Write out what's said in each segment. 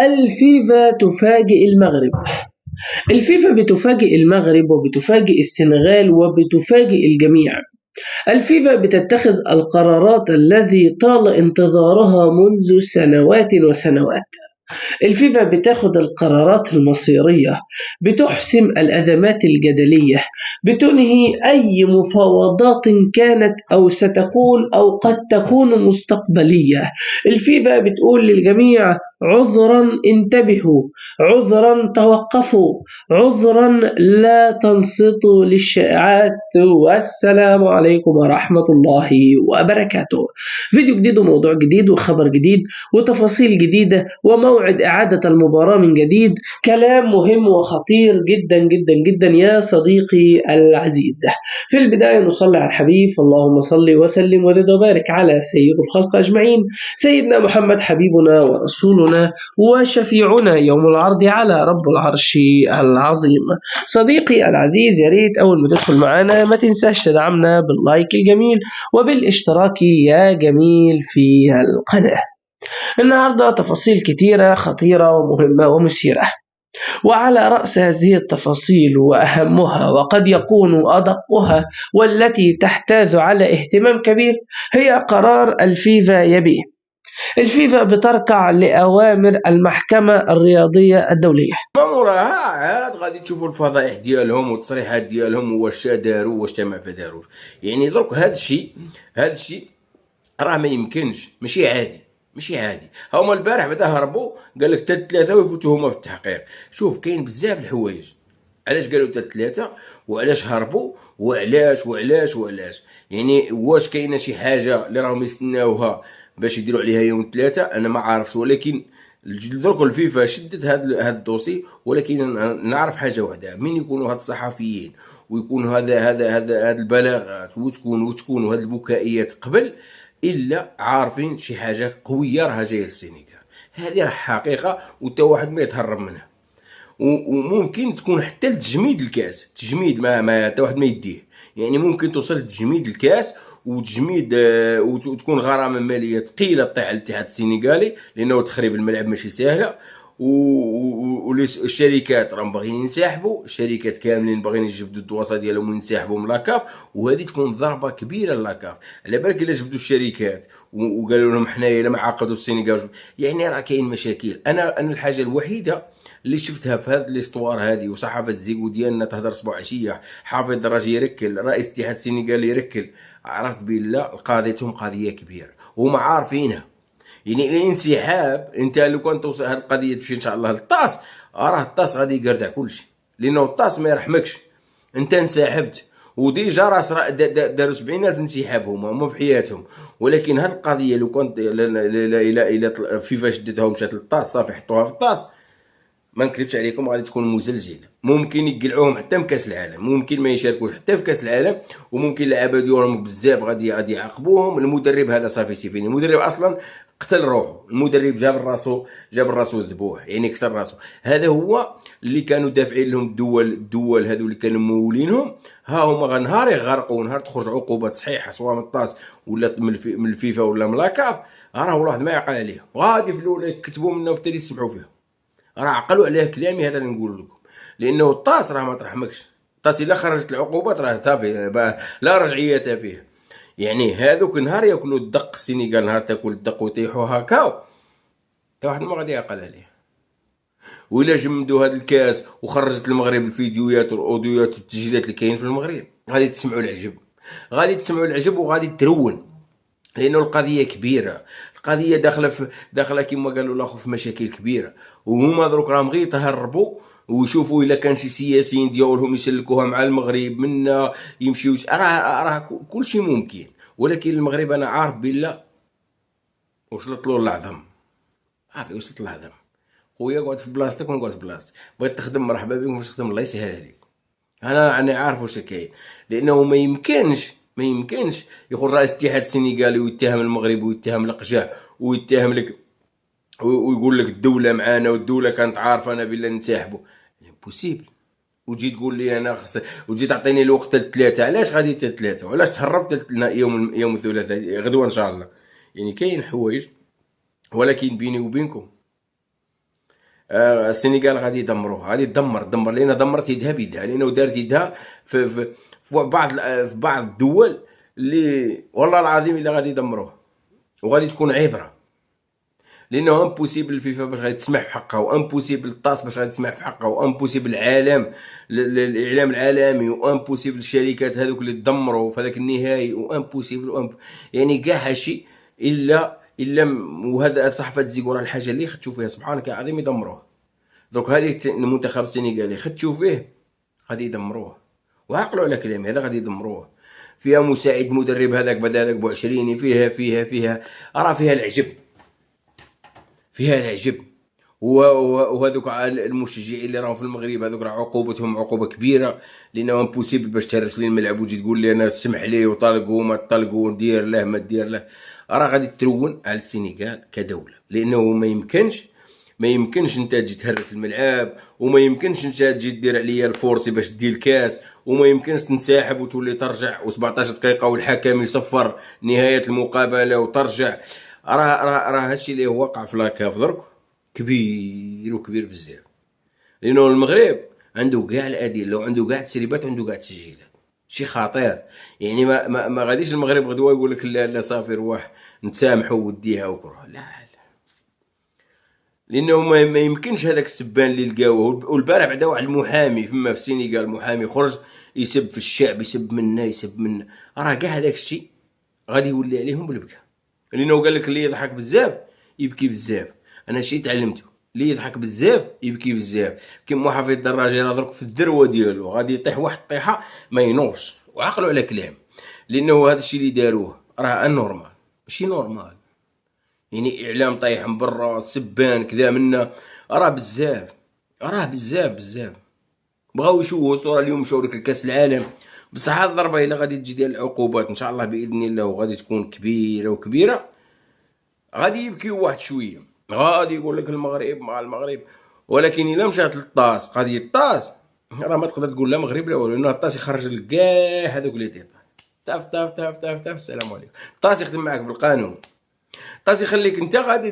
الفيفا تفاجئ المغرب. الفيفا بتفاجئ المغرب وبتفاجئ السنغال وبتفاجئ الجميع. الفيفا بتتخذ القرارات الذي طال انتظارها منذ سنوات وسنوات. الفيفا بتاخد القرارات المصيرية، بتحسم الأزمات الجدلية، بتنهي أي مفاوضات كانت أو ستكون أو قد تكون مستقبلية. الفيفا بتقول للجميع: عذرا انتبهوا، عذرا توقفوا، عذرا لا تنصتوا للشائعات، والسلام عليكم ورحمة الله وبركاته. فيديو جديد وموضوع جديد وخبر جديد وتفاصيل جديدة وموعد إعادة المباراة من جديد. كلام مهم وخطير جدا جدا جدا يا صديقي العزيز. في البداية نصلي على الحبيب، اللهم صل وسلم وزد وبارك على سيد الخلق أجمعين، سيدنا محمد حبيبنا ورسولنا وشفيعنا يوم العرض على رب العرش العظيم. صديقي العزيز، يا ريت أول ما تدخل معنا ما تنساش تدعمنا باللايك الجميل وبالاشتراك يا جميل في القناة. النهاردة تفاصيل كتيرة خطيرة ومهمة ومثيرة، وعلى رأس هذه التفاصيل وأهمها وقد يكون أدقها والتي تحتاج على اهتمام كبير هي قرار الفيفا يبيه. الفيفا بتركع لأوامر المحكمة الرياضية الدولية. ما موراها عاد غادي تشوفوا الفضائح ديالهم والتصريحات ديالهم واش داروا واش ما داروش. يعني درك هذا الشيء راه ما يمكنش، ماشي عادي. هما البارح بعدا هربوا قال لك حتى 3 ويفوتوا هما في التحقيق. شوف كاين بزاف الحوايج علاش قالوا حتى 3 وعلاش هربوا وعلاش. يعني واش كاينه شي حاجه اللي راهم يستناوها باش يديروا عليها يوم 3؟ انا ما عارفش، ولكن درك الفيفا شدت هذا الدوسي. ولكن نعرف حاجه واحده، من يكونوا هاد الصحفيين ويكون هذا البلاغات وتكون هاد البكائيات قبل الا عارفين شي حاجه قويه راها جايه للسينغال. هذه راه حقيقه وتا واحد ما يتهرب منها. وممكن تكون حتى لتجميد الكاس، تجميد ما حتى واحد ما يديه. يعني ممكن توصل لتجميد الكاس وتجميد وتكون غرامه ماليه ثقيله تطيح على الاتحاد السنغالي، لانه تخريب الملعب ماشي سهله. والشركات راهم باغيين ينسحبوا، الشركات كاملين باغيين يجبدوا الدواسه ديالهم وينسحبوا من لاكاف، وهذه تكون ضربه كبيره للاكاف. على بالك الا جبدوا الشركات وقالوا لهم حنايا الا ما عاقدوا السنغال، يعني راه كاين مشاكل. انا الحاجه الوحيده اللي شفتها في هذه الاستوار هذه وصحافه الزيكو ديالنا تهضر صباح عشيه، حافظ دراج يركل، رئيس الاتحاد السنغالي يركل، عرفت بالله قضيتهم قضيه كبيره وهم عارفينها. يعني الانسحاب، انت لو كان توصل هذه القضيه تمشي ان شاء الله للطاس، راه الطاس غادي يقردع كلشي، لانه الطاس ما يرحمكش. انت انسحبت وديجا راس داروا 70,000 انسحاب هما في حياتهم. ولكن هذه القضيه لو كانت الى فيفا شدتها ومشات للطاس صافي حطوها في الطاس، ما نكذبش عليكم غادي تكون مزلزله. ممكن يقلعوهم حتى من كاس العالم، ممكن ما يشاركوش حتى في كاس العالم، وممكن لعابه ديالهم بزاف غادي يعاقبوهم. المدرب هذا صافي سيفيني، المدرب اصلا قتل روحه، المدرب جاب راسو ذبوح، يعني كسر راسو. هذا هو اللي كانوا دافعين لهم الدول هذو اللي كانوا مولينهم. ها هما نهار يغرقوا ونهار تخرج عقوبات صحيحه سواء من الطاس ولا من الفيفا ولا من لاكاف، راه واحد ما يعقل عليه. غادي في الاولى يكتبوا منه وفي يسمعوا فيه. راه عقلوا عليه كلامي هذا اللي نقول لكم، لانه الطاس راه ما ترحمكش. الطاس الا خرجت العقوبات راه صافي لا رجعيه فيه. يعني هذوك نهار ياكلوا الدق، السنغال نهار تاكل الدق ويطيحوا هكاو، تا واحد ما غادي يعقل عليه. وإلا جمدوا هذا الكاس وخرجت المغرب الفيديوهات والاوديوهات والتسجيلات اللي كاين في المغرب، غادي تسمعوا العجب وغادي ترون، لانه القضيه كبيره. القضيه داخله كما قالوا الاخو في مشاكل كبيره. وهما دروك راهم غير يتهربوا ويشوفوا الا كان شي سياسيين ديالهم يسلكوها مع المغرب منا يمشيو. راه كل شيء ممكن، ولكن المغرب انا عارف بالله وصلت له العظم. عارف وصلت العظم. خويا قعد في بلاصتك ونقعد في بلاصتي، بغيت تخدم مرحبا بك، باش تخدم الله يسهل عليك. انا عارف واش كاين، لانه ما يمكنش يخرج رئيس الاتحاد السنغالي ويتهم المغرب ويتهم القجع ويتهم لك ويقول لك الدوله معانا والدوله كانت عارفه انا بالله نسحبوا. امبوسيبل. وتجي تقول لي انا وتجي تعطيني الوقت ل3. علاش غادي ل3 وعلاش تهربت يوم الثلاثاء غدوه ان شاء الله؟ يعني كاين حوايج، ولكن بيني وبينكم السنغال غادي يدمروها، غادي دمر لان دمرت يدها بيدها، لانه دارت يدها في بعض الدول اللي والله العظيم الا غادي يدمروها، وغادي تكون عبره، لانه امبوسيبل الفيفا باش غادي تسمح في حقها، وامبوسيبل الطاس باش غادي تسمح في حقها، وامبوسيبل العالم الاعلام العالمي، وامبوسيبل الشركات هذوك اللي تدمروا في هذاك النهائي، وامبوسيبل يعني كاع هادشي الا وهذا الصحافه تزيقوا راه الحاجه اللي خدتو فيها سبحانك يا عظيم يدمروه. دونك هذه المنتخب السنغالي خدتو فيه غادي يدمروه، وعقلوا على كلامي هذا غادي يدمروه. فيها مساعد مدرب هذاك بدا هذاك بو20، فيها راه فيها العجب، فيها العجب. وهذوك المشجعين اللي راهم في المغرب هذوك راه عقوبتهم عقوبه كبيره، لانه امبوسيبل باش تهرس لي الملعب وتجي تقول لي انا سمح لي وطالقوا ما تطالقوا دير له ما دير له. راه غادي ترون على السنغال كدوله، لانه ما يمكنش انت تجي تهرس الملعب، وما يمكنش انت تجي دير عليا الفورسي باش دير الكاس، وما يمكنش تنسحب وتولي ترجع و17 دقيقه والحكم يصفر نهايه المقابله وترجع. راه هادشي اللي واقع في لاكاف درك كبير وكبير بزاف، لانه المغرب عنده كاع الادله وعنده كاع التسريبات وعنده كاع التسجيلات، شي خطير. يعني ما غاديش المغرب غدوه يقول لك لا لا صافي رواح نتسامحوا وديها وكره، لا لانه ما يمكنش هذاك السبان اللي لقاوه. والبارح بعدا واحد المحامي فما في السنغال، محامي خرج يسب في الشعب، يسب منا راه كاع هذاك الشيء غادي يولي عليهم بالبكا، لانه قال لك اللي يضحك بزاف يبكي بزاف. انا شي تعلمته، اللي يضحك بزاف يبكي بزاف. كيما حفيظ الدراجي راه درك في الذروه ديالو غادي يطيح واحد الطيحه ما ينوضش، وعقلوا على كلام، لانه هذا الشيء اللي داروه راه انورمال، ماشي نورمال. يعني اعلام طايح من برا، سبان كذا منا، راه بزاف، راه بزاف بغاو يشوفوا الصوره اليوم، مشاو لك الكاس العالم. بصح هاد الضربه الا غادي تجي ديال العقوبات ان شاء الله باذن الله وغادي تكون كبيره غادي يبكيو واحد شويه، غادي يقول لك المغرب مع المغرب. ولكن الا مشات للطاس قضيه الطاس راه ما تقدر تقول لا مغرب لا والو، لانه الطاس يخرج لك كاع هذوك اللي دير تاف السلام عليكم. الطاس يخدم معاك بالقانون، الطاس يخليك انت غادي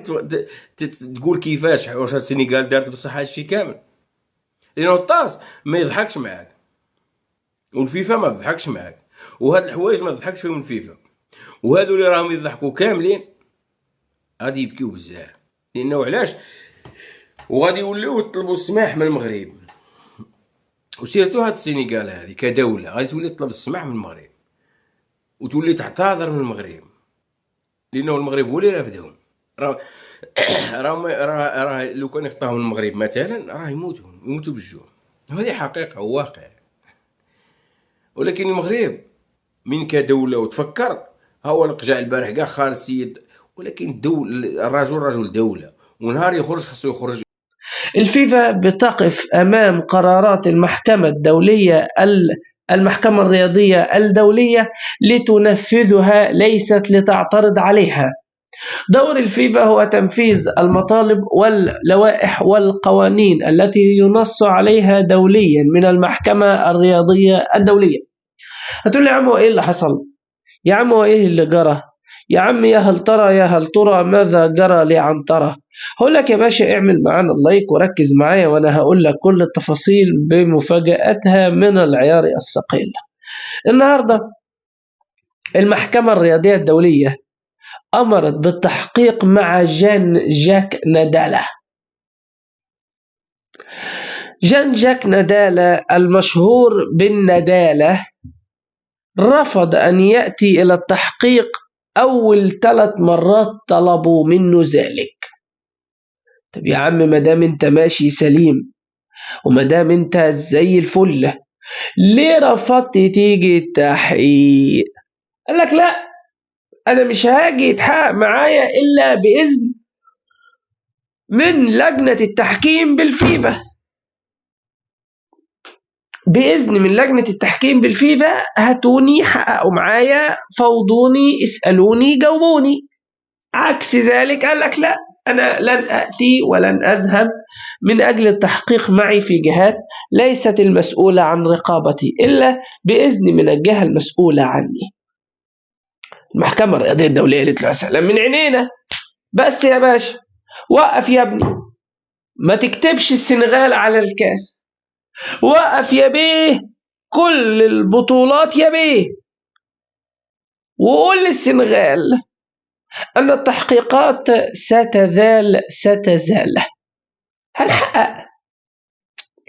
تقول كيفاش واش السنغال دارت بصح هادشي كامل، لانه الطاس ما يضحكش معاك، والفيفا ما تضحكش معاك، وهاد الحوايج ما تضحكش فيهم الفيفا. وهذو اللي راهم يضحكوا كاملين غادي يبكيو بزاف، لانه علاش وغادي يوليو يطلبوا السماح من المغرب. وسيرتو هاد السنغال هذه كدوله غادي تولي تطلب السماح من المغرب، وتولي تعتذر من المغرب، لانه المغرب هو اللي رافدهم. راه لو كان يخطاهم المغرب مثلا راه يموتوا بالجوع، هذه حقيقه وواقع. ولكن المغرب من كدوله وتفكر، هو القجع البارح كاع خارج السيد، ولكن الرجل رجل دوله، ونهار يخرج خصو يخرج. الفيفا بتقف أمام قرارات المحكمة الدولية المحكمة الرياضية الدولية لتنفذها، ليست لتعترض عليها. دور الفيفا هو تنفيذ المطالب واللوائح والقوانين التي ينص عليها دوليا من المحكمة الرياضية الدولية. هتقول لي يا عم ايه اللي حصل؟ يا عم ايه اللي جرى؟ يا عم يا هل ترى ماذا جرى لعنترة؟ هقول لك يا باشا اعمل معانا اللايك وركز معايا، وانا هقول لك كل التفاصيل بمفاجآتها من العيار الثقيل. النهارده المحكمة الرياضية الدولية أمرت بالتحقيق مع جان جاك نادالا. جان جاك نادالا المشهور بالندالة رفض أن يأتي إلى التحقيق أول 3 مرات طلبوا منه ذلك. طب يا عم مدام انت ماشي سليم ومدام انت زي الفل، ليه رفضت تيجي التحقيق؟ قال لك لا، أنا مش هاجي يتحقق معايا إلا بإذن من لجنة التحكيم بالفيفا. بإذن من لجنة التحكيم بالفيفا، هاتوني حققوا معايا، فوضوني، اسألوني، جاوبوني. عكس ذلك قال لك لا، أنا لن أأتي ولن أذهب من أجل التحقيق معي في جهات ليست المسؤولة عن رقابتي إلا بإذن من الجهة المسؤولة عني. المحكمة الرياضية الدولية قالت له سلام من عينينا، بس يا باشا وقف يا ابني، ما تكتبش السنغال على الكاس، وقف يا بيه كل البطولات يا بيه، وقول للسنغال أن التحقيقات ستزال. هنحقق،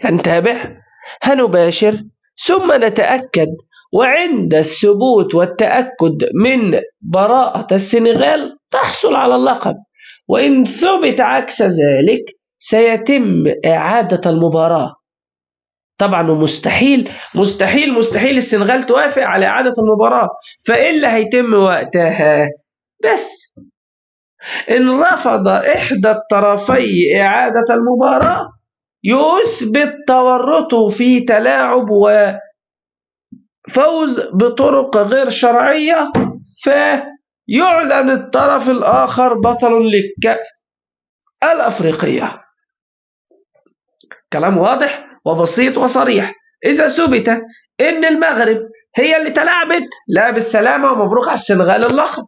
هنتابع، هنباشر، ثم نتأكد، وعند الثبوت والتأكد من براءة السنغال تحصل على اللقب، وإن ثبت عكس ذلك سيتم إعادة المباراة. طبعا مستحيل مستحيل مستحيل السنغال توافق على إعادة المباراة، فإيه اللي هيتم وقتها؟ بس إن رفض إحدى الطرفي إعادة المباراة يثبت تورطه في تلاعب وفوز بطرق غير شرعية، فيعلن الطرف الآخر بطل للكأس الأفريقية. كلام واضح وبسيط وصريح. إذا ثبت إن المغرب هي اللي تلاعبت، لا بالسلامة ومبروك على السنغال اللقب.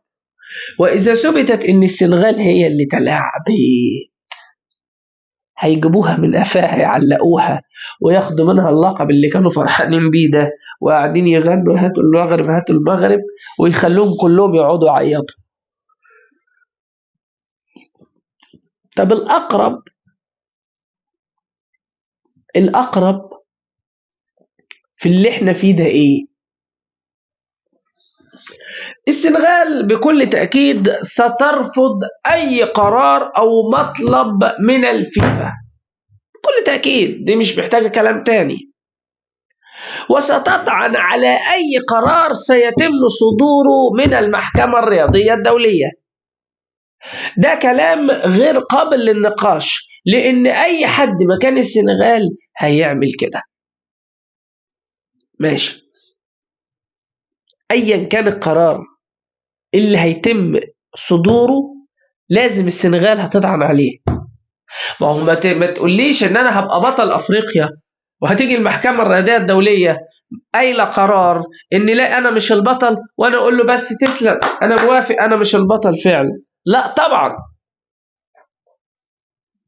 وإذا ثبتت إن السنغال هي اللي تلاعبت، هيجيبوها من قفاها، يعلقوها وياخدوا منها اللقب اللي كانوا فرحانين بيه ده وقاعدين يغنوا هاتوا المغرب هاتوا المغرب، ويخلوهم كلهم يقعدوا يعيطوا. طب الأقرب في اللي احنا فيه ده ايه؟ السنغال بكل تأكيد سترفض أي قرار أو مطلب من الفيفا، بكل تأكيد، دي مش محتاجة كلام تاني، وستطعن على أي قرار سيتم صدوره من المحكمة الرياضية الدولية. ده كلام غير قابل للنقاش، لأن أي حد مكان السنغال هيعمل كده. ماشي، أيا كان القرار اللي هيتم صدوره لازم السنغال هتطعن عليه. ما هو ما تقوليش ان انا هبقى بطل افريقيا وهتيجي المحكمة الرياضية الدولية قايله قرار ان لا انا مش البطل، وانا اقول له بس تسلم انا موافق انا مش البطل فعلا. لا طبعا،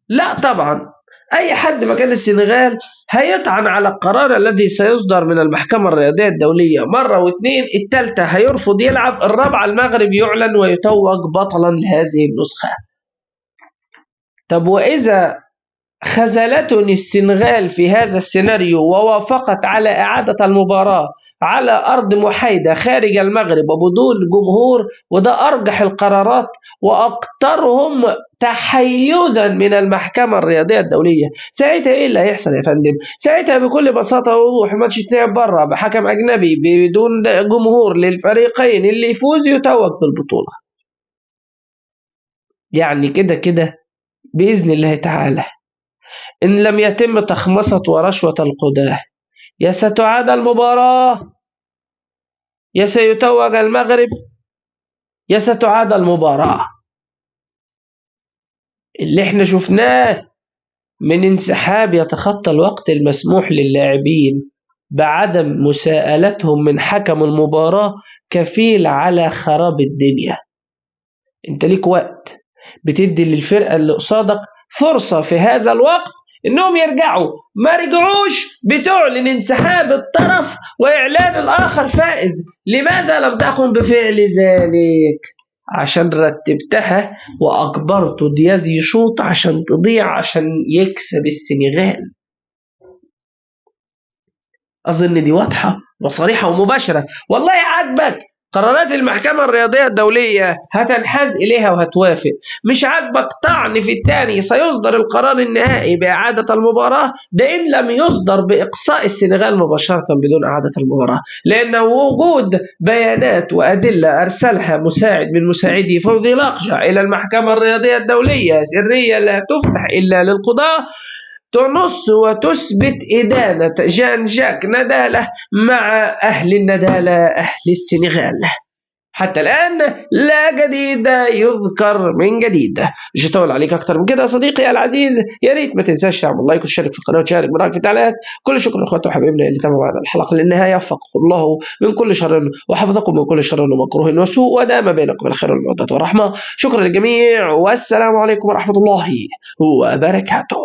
لا طبعا، اي حد مكان السنغال هيطعن على القرار الذي سيصدر من المحكمة الرياضية الدولية مرة واثنين، الثالثة هيرفض يلعب، الرابعة المغرب يعلن ويتوج بطلا لهذه النسخة. طب وإذا خذلتني السنغال في هذا السيناريو ووافقت على إعادة المباراة على أرض محايدة خارج المغرب وبدون جمهور، وده أرجح القرارات وأكثرهم تحيزا من المحكمة الرياضية الدولية، ساعتها إيه اللي هيحصل يا فندم؟ ساعتها بكل بساطة ووضوح الماتش يتلعب بره بحكم أجنبي بدون جمهور للفريقين، اللي يفوز يتوج بالبطولة. يعني كده كده بإذن الله تعالى إن لم يتم تخمصة ورشوة القضاة، يا ستعاد المباراة يا سيتوج المغرب يا ستعاد المباراة. اللي احنا شفناه من انسحاب يتخطى الوقت المسموح للاعبين بعدم مساءلتهم من حكم المباراة كفيل على خراب الدنيا. انت ليك وقت بتدي للفرقة اللي قصادك فرصة في هذا الوقت انهم يرجعوا، ما رجعوش بتعلن انسحاب الطرف واعلان الاخر فائز. لماذا لم تقم بفعل ذلك؟ عشان رتبتها واجبرت دياز يشوط عشان تضيع عشان يكسب السنغال. اظن دي واضحة وصريحة ومباشرة. والله عاجبك قرارات المحكمة الرياضية الدولية هتنحاز إليها وهتوافق، مش عاجبك طعن في الثاني سيصدر القرار النهائي بإعادة المباراة، ده إن لم يصدر بإقصاء السنغال مباشرة بدون إعادة المباراة، لأن وجود بيانات وأدلة أرسلها مساعد من مساعدي فوزي لقجع إلى المحكمة الرياضية الدولية سرية لا تفتح إلا للقضاء تنص وتثبت إدانة جان جاك ندالة مع أهل الندالة أهل السنغال. حتى الآن لا جديد يذكر من جديد. مش هطول عليك أكتر من كده يا صديقي العزيز، يا ريت ما تنساش تعمل لايك وتشارك في القناة وتشارك برايك في التعليقات. كل شكر لإخواتي وحبايبنا اللي تابعوا معنا الحلقة للنهاية، وفقكم الله من كل شر وحفظكم من كل شر ومكروه وسوء، ودام بينكم الخير والمودة والرحمة. شكرا للجميع والسلام عليكم ورحمة الله وبركاته.